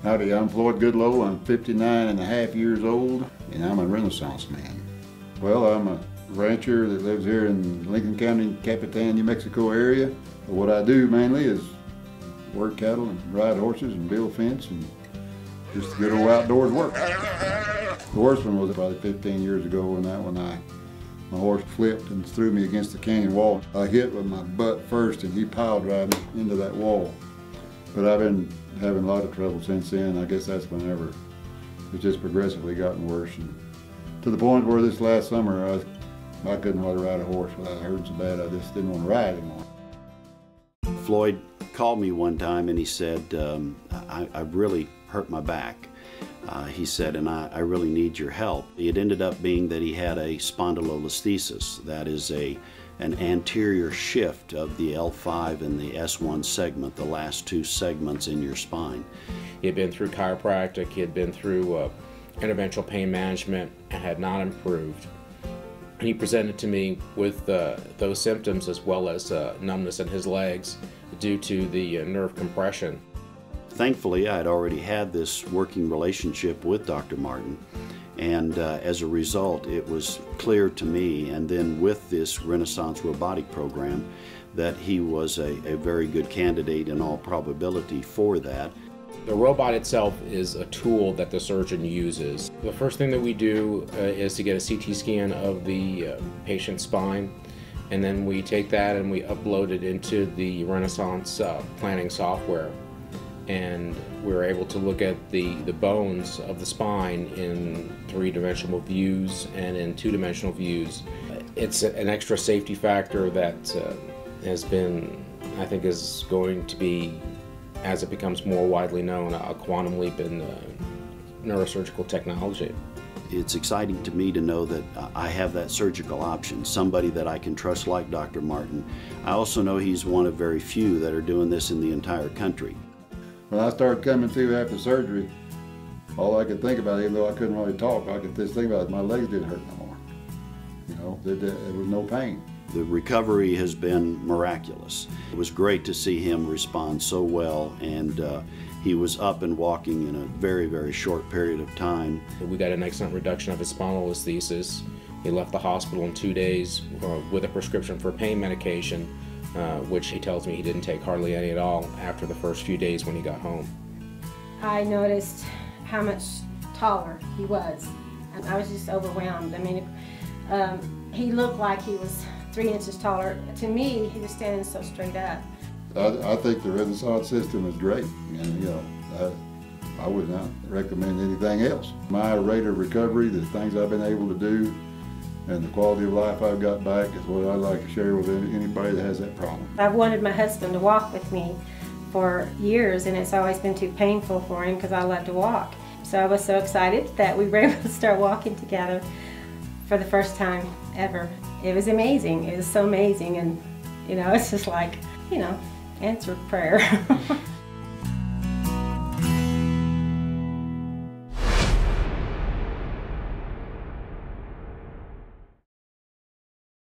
Howdy, I'm Floyd Goodloe. I'm 59 and a half years old, and I'm a Renaissance man. Well, I'm a rancher that lives here in Lincoln County, Capitan, New Mexico area. What I do mainly is work cattle and ride horses and build fence and just good old outdoors work. The worst one was probably 15 years ago when my horse flipped and threw me against the canyon wall. I hit with my butt first and he pile drived me into that wall. But I've been having a lot of trouble since then. I guess that's whenever it's just progressively gotten worse. And to the point where this last summer I couldn't hardly ride a horse without hurting so bad I just didn't want to ride anymore. Floyd called me one time and he said, I really hurt my back. He said, and I really need your help. It ended up being that he had a spondylolisthesis. That is an anterior shift of the L5 and the S1 segment, the last two segments in your spine. He had been through chiropractic, he had been through interventional pain management and had not improved. And he presented to me with those symptoms as well as numbness in his legs due to the nerve compression. Thankfully, I had already had this working relationship with Dr. Martin, and as a result, it was clear to me, and then with this Renaissance robotic program, that he was a very good candidate in all probability for that. The robot itself is a tool that the surgeon uses. The first thing that we do is to get a CT scan of the patient's spine, and then we take that and we upload it into the Renaissance planning software. And we're able to look at the bones of the spine in three-dimensional views and in two-dimensional views. It's an extra safety factor that has been, I think, is going to be, as it becomes more widely known, a quantum leap in neurosurgical technology. It's exciting to me to know that I have that surgical option, somebody that I can trust like Dr. Martin. I also know he's one of very few that are doing this in the entire country. When I started coming to after surgery, all I could think about, even though I couldn't really talk, I could just think about it, my legs didn't hurt no more. You know, there was no pain. The recovery has been miraculous. It was great to see him respond so well, and he was up and walking in a very, very short period of time. We got an excellent reduction of his spondylolisthesis. He left the hospital in 2 days with a prescription for pain medication, which he tells me he didn't take hardly any at all after the first few days when he got home. I noticed how much taller he was, and I was just overwhelmed. I mean, he looked like he was 3 inches taller. To me, he was standing so straight up. I think the Renaissance system is great, and you know, I would not recommend anything else. My rate of recovery, the things I've been able to do, and the quality of life I've got back is what I'd like to share with anybody that has that problem. I've wanted my husband to walk with me for years, and it's always been too painful for him because I love to walk. So I was so excited that we were able to start walking together for the first time ever. It was amazing. It was so amazing, and you know, it's just like, you know, answered prayer.